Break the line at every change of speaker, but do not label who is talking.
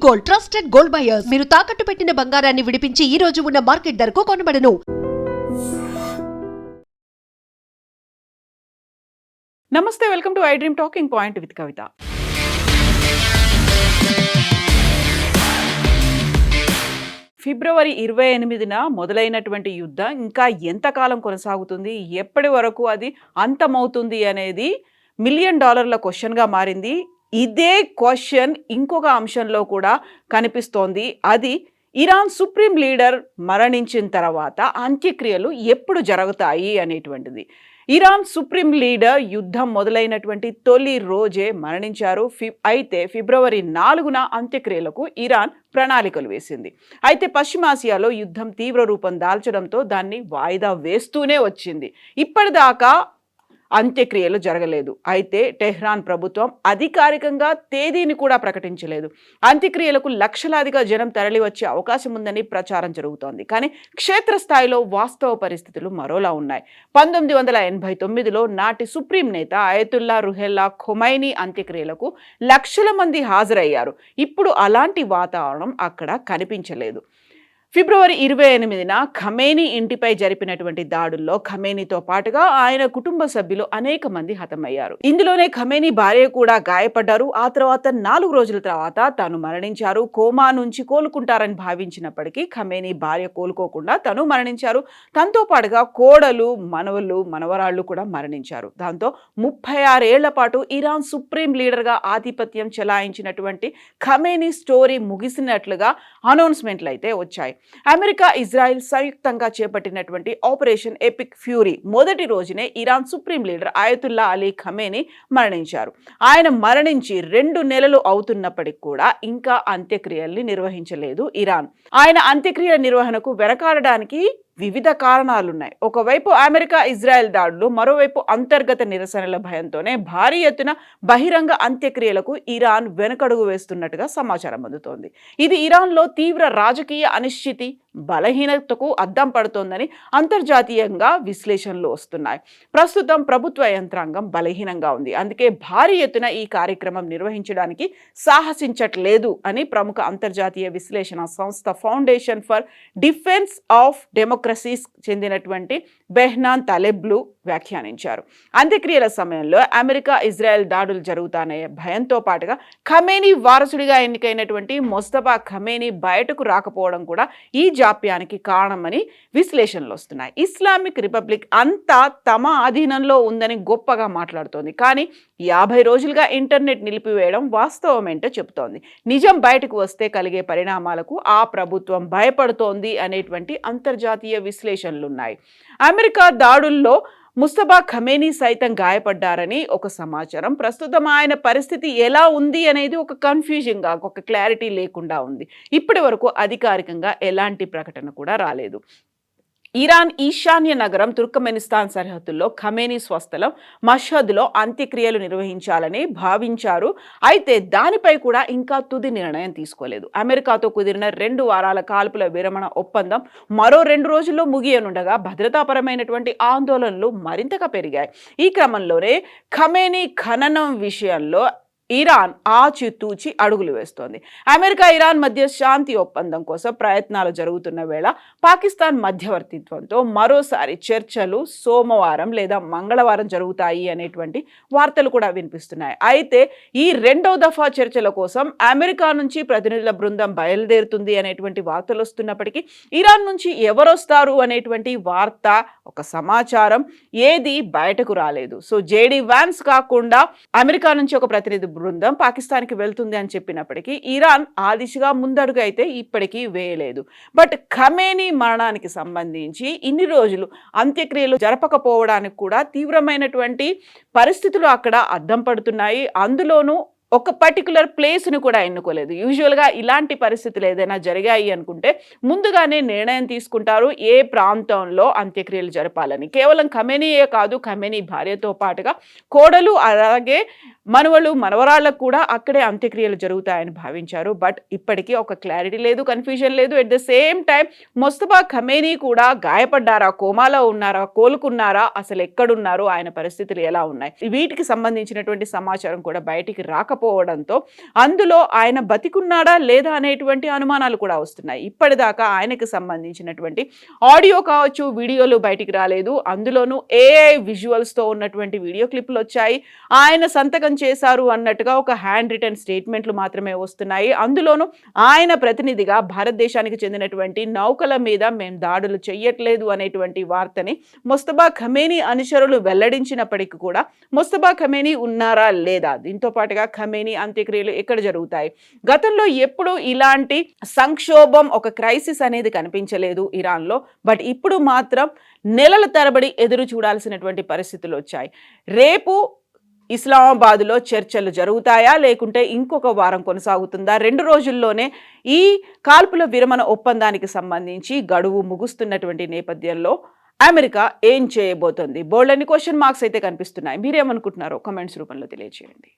Gold, trusted gold buyers. మీరు తాకట్టు పెట్టిన బంగారాన్ని విడిపించి ఈ రోజు ఉన్న మార్కెట్ ధరకు కొనబడను.
నమస్తే, welcome to iDream talking point with Kavitha. ఫిబ్రవరి 28న మొదలైనటువంటి యుద్ధం ఇంకా ఎంతకాలం కొనసాగుతుంది, ఎప్పటి వరకు అది అంతమవుతుంది అనేది $1 మిలియన్ క్వశ్చన్గా మారింది. ఇదే క్వశ్చన్ ఇంకొక అంశంలో కూడా కనిపిస్తోంది. అది ఇరాన్ సుప్రీం లీడర్ మరణించిన తర్వాత అంత్యక్రియలు ఎప్పుడు జరుగుతాయి అనేటువంటిది. ఇరాన్ సుప్రీం లీడర్ యుద్ధం మొదలైనటువంటి తొలి రోజే మరణించారు. అయితే ఫిబ్రవరి 4న అంత్యక్రియలకు ఇరాన్ ప్రణాళికలు వేసింది. అయితే పశ్చిమాసియాలో యుద్ధం తీవ్ర రూపం దాల్చడంతో దాన్ని వాయిదా వేస్తూనే వచ్చింది. ఇప్పటిదాకా అంత్యక్రియలు జరగలేదు. అయితే టెహ్రాన్ ప్రభుత్వం అధికారికంగా తేదీని కూడా ప్రకటించలేదు. అంత్యక్రియలకు లక్షలాదిగా జనం తరలి వచ్చే అవకాశం ఉందని ప్రచారం జరుగుతోంది. కానీ క్షేత్రస్థాయిలో వాస్తవ పరిస్థితులు మరోలా ఉన్నాయి. 1989లో నాటి సుప్రీం నేత అయతుల్లా రుహెల్లా ఖొమైనీ అంత్యక్రియలకు లక్షల మంది హాజరయ్యారు. ఇప్పుడు అలాంటి వాతావరణం అక్కడ కనిపించలేదు. ఫిబ్రవరి 28న ఖమేనీ ఇంటిపై జరిపినటువంటి దాడుల్లో ఖమేనీతో పాటుగా ఆయన కుటుంబ సభ్యులు అనేక మంది హతమయ్యారు. ఇందులోనే ఖమేనీ భార్య కూడా గాయపడ్డారు. ఆ తర్వాత 4 రోజుల తర్వాత తాను మరణించారు. కోమా నుంచి కోలుకుంటారని భావించినప్పటికీ ఖమేనీ భార్య కోలుకోకుండా తను మరణించారు. తనతో పాటుగా కోడలు, మనవలు, మనవరాళ్లు కూడా మరణించారు. దాంతో 36 ఏళ్ల పాటు ఇరాన్ సుప్రీం లీడర్గా ఆధిపత్యం చెలాయించినటువంటి ఖమేనీ స్టోరీ ముగిసినట్లుగా అనౌన్స్మెంట్లు అయితే వచ్చాయి. అమెరికా, ఇజ్రాయెల్ సంయుక్తంగా చేపట్టినటువంటి ఆపరేషన్ ఎపిక్ ఫ్యూరీ మొదటి రోజునే Iran supreme leader Ayatollah Ali Khamenei మరణించారు. ఆయన మరణించి 2 నెలలు అవుతున్నప్పటికీ కూడా ఇంకా అంత్యక్రియల్ని నిర్వహించలేదు ఇరాన్. ఆయన అంత్యక్రియల నిర్వహణకు వెనకాడడానికి వివిధ కారణాలున్నాయి. ఒకవైపు అమెరికా, ఇజ్రాయెల్ దాడులు, మరోవైపు అంతర్గత నిరసనల భయంతోనే భారీ ఎత్తున బహిరంగ అంత్యక్రియలకు ఇరాన్ వెనకడుగు వేస్తున్నట్టుగా సమాచారం అందుతోంది. ఇది ఇరాన్లో తీవ్ర రాజకీయ అనిశ్చితి, బలహీనతకు అద్దం పడుతోందని అంతర్జాతీయంగా విశ్లేషణలు వస్తున్నాయి. ప్రస్తుతం ప్రభుత్వ యంత్రాంగం బలహీనంగా ఉంది. అందుకే భారీ ఎత్తున ఈ కార్యక్రమం నిర్వహించడానికి సాహసించట్లేదు అని ప్రముఖ అంతర్జాతీయ విశ్లేషణ సంస్థ foundation for defence of democracies చెందినటువంటి బెహ్నాన్ తలెబ్లు వ్యాఖ్యానించారు. అంత్యక్రియల సమయంలో అమెరికా, ఇజ్రాయెల్ దాడులు జరుగుతానే భయంతో పాటుగా ఖమేనీ వారసుడిగా ఎన్నికైనటువంటి మొస్తఫా ఖమేనీ బయటకు రాకపోవడం కూడా ఈ జాప్యానికి కారణమని విశ్లేషణలు వస్తున్నాయి. ఇస్లామిక్ రిపబ్లిక్ అంతా తమ అధీనంలో ఉందని గొప్పగా మాట్లాడుతోంది. కానీ 50 రోజులుగా ఇంటర్నెట్ నిలిపివేయడం వాస్తవమేంటో చెబుతోంది. నిజం బయటకు వస్తే కలిగే పరిణామాలకు ఆ ప్రభుత్వం భయపడుతోంది అనేటువంటి అంతర్జాతీయ విశ్లేషణలున్నాయి. అమెరికా దాడుల్లో ముస్తఫా ఖమేనీ సైతం గాయపడ్డారని ఒక సమాచారం. ప్రస్తుతం ఆయన పరిస్థితి ఎలా ఉంది అనేది ఒక కన్ఫ్యూజింగ్గా, ఒక క్లారిటీ లేకుండా ఉంది. ఇప్పటి వరకు అధికారికంగా ఎలాంటి ప్రకటన కూడా రాలేదు. ఇరాన్ ఈశాన్య నగరం తుర్కమెనిస్తాన్ సరిహద్దుల్లో ఖమేనీ స్వస్థలం మషహద్లో అంత్యక్రియలు నిర్వహించాలని భావించారు. అయితే దానిపై కూడా ఇంకా తుది నిర్ణయం తీసుకోలేదు. అమెరికాతో కుదిరిన 2 వారాల కాల్పుల విరమణ ఒప్పందం మరో 2 రోజుల్లో ముగియనుండగా భద్రతాపరమైనటువంటి ఆందోళనలు మరింతగా పెరిగాయి. ఈ క్రమంలోనే ఖమేనీ ఖననం విషయంలో ఇరాన్ ఆచితూచి అడుగులు వేస్తోంది. అమెరికా, ఇరాన్ మధ్య శాంతి ఒప్పందం కోసం ప్రయత్నాలు జరుగుతున్న వేళ పాకిస్తాన్ మధ్యవర్తిత్వంతో మరోసారి చర్చలు సోమవారం లేదా మంగళవారం జరుగుతాయి అనేటువంటి వార్తలు కూడా వినిపిస్తున్నాయి. అయితే ఈ 2వ దఫా చర్చల కోసం అమెరికా నుంచి ప్రతినిధుల బృందం బయలుదేరుతుంది అనేటువంటి వార్తలు వస్తున్నప్పటికీ ఇరాన్ నుంచి ఎవరొస్తారు అనేటువంటి వార్త, ఒక సమాచారం ఏది బయటకు రాలేదు. సో జేడీ వాన్స్ కాకుండా అమెరికా నుంచి ఒక ప్రతినిధి బృందం పాకిస్తాన్కి వెళ్తుంది అని చెప్పినప్పటికీ ఇరాన్ ఆ దిశగా ముందడుగు అయితే ఇప్పటికీ వేయలేదు. బట్ ఖమేనీ మరణానికి సంబంధించి ఇన్ని రోజులు అంత్యక్రియలు జరపకపోవడానికి కూడా తీవ్రమైనటువంటి పరిస్థితులు అక్కడ అద్దం పడుతున్నాయి. అందులోనూ ఒక పర్టికులర్ ప్లేస్ను కూడా ఎన్నుకోలేదు. యూజువల్గా ఇలాంటి పరిస్థితులు ఏదైనా జరిగాయి అనుకుంటే ముందుగానే నిర్ణయం తీసుకుంటారు ఏ ప్రాంతంలో అంత్యక్రియలు జరపాలని. కేవలం ఖమేనీయే కాదు, ఖమేనీ భార్యతో పాటుగా కోడలు, అలాగే మనవలు మనవరాళ్ళకు కూడా అక్కడే అంత్యక్రియలు జరుగుతాయని భావించారు. బట్ ఇప్పటికీ ఒక క్లారిటీ లేదు, కన్ఫ్యూజన్ లేదు. At the same time Mustafa Khamenei కూడా గాయపడ్డారా, కోమాలో ఉన్నారా, కోలుకున్నారా, అసలు ఎక్కడున్నారు, ఆయన పరిస్థితులు ఎలా ఉన్నాయి, వీటికి సంబంధించినటువంటి సమాచారం కూడా బయటికి రాకపోవడంతో అందులో ఆయన బతికున్నాడా లేదా అనేటువంటి అనుమానాలు కూడా వస్తున్నాయి. ఇప్పటిదాకా ఆయనకు సంబంధించినటువంటి ఆడియో కావచ్చు, వీడియోలు బయటికి రాలేదు. అందులోనూ ఏఐ విజువల్స్తో ఉన్నటువంటి వీడియో క్లిప్లు వచ్చాయి. ఆయన సంతకం చేశారు అన్నట్టుగా ఒక హ్యాండ్ రిటన్ స్టేట్మెంట్లు మాత్రమే వస్తున్నాయి. అందులోనూ ఆయన ప్రతినిధిగా భారతదేశానికి చెందినటువంటి నౌకల మీద మేము దాడులు చెయ్యట్లేదు అనేటువంటి వార్తని ముస్తఫా ఖమేనీ అనుచరులు వెల్లడించినప్పటికీ కూడా ముస్తఫా ఖమేనీ ఉన్నారా లేదా, దీంతో పాటుగా ఖమేనీ అంత్యక్రియలు ఎక్కడ జరుగుతాయి, గతంలో ఎప్పుడు ఇలాంటి సంక్షోభం, ఒక క్రైసిస్ అనేది కనిపించలేదు ఇరాన్లో. బట్ ఇప్పుడు మాత్రం నెలల తరబడి ఎదురు చూడాల్సినటువంటి పరిస్థితులు వచ్చాయి. రేపు ఇస్లామాబాద్లో చర్చలు జరుగుతాయా, లేకుంటే ఇంకొక వారం కొనసాగుతుందా? 2 రోజుల్లోనే ఈ కాల్పుల విరమణ ఒప్పందానికి సంబంధించి గడువు ముగుస్తున్నటువంటి నేపథ్యంలో అమెరికా ఏం చేయబోతోంది? బోల్డన్ని క్వశ్చన్ మార్క్స్ అయితే కనిపిస్తున్నాయి. మీరేమనుకుంటున్నారో కామెంట్స్ రూపంలో తెలియజేయండి.